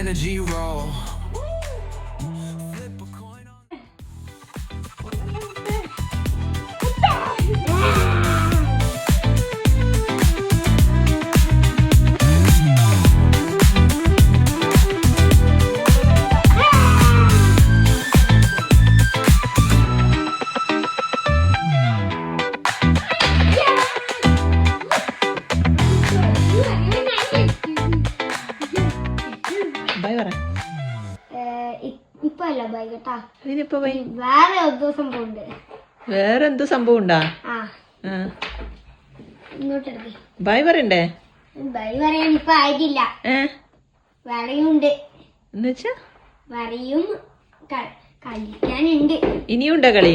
energy roll. By പറ. ഇപ്പൊ അല്ല ബൈ കേട്ടാ. ഇതിനിപ്പോ ബൈ. വേറെ എന്തോ സംഭവം ഉണ്ട്. വേറെ എന്തോ സംഭവം ഉണ്ടാ? ഇങ്ങോട്ടെടുക്ക്. ബൈ പറയണ്ടേ? ബൈ പറയാൻ ഇപ്പൊ ആയിട്ടില്ല. വേറെയുണ്ട്. എന്നുവെച്ചാ വേറെയും കളിക്കാനുണ്ട്. ഇനിയുണ്ടോ കളി?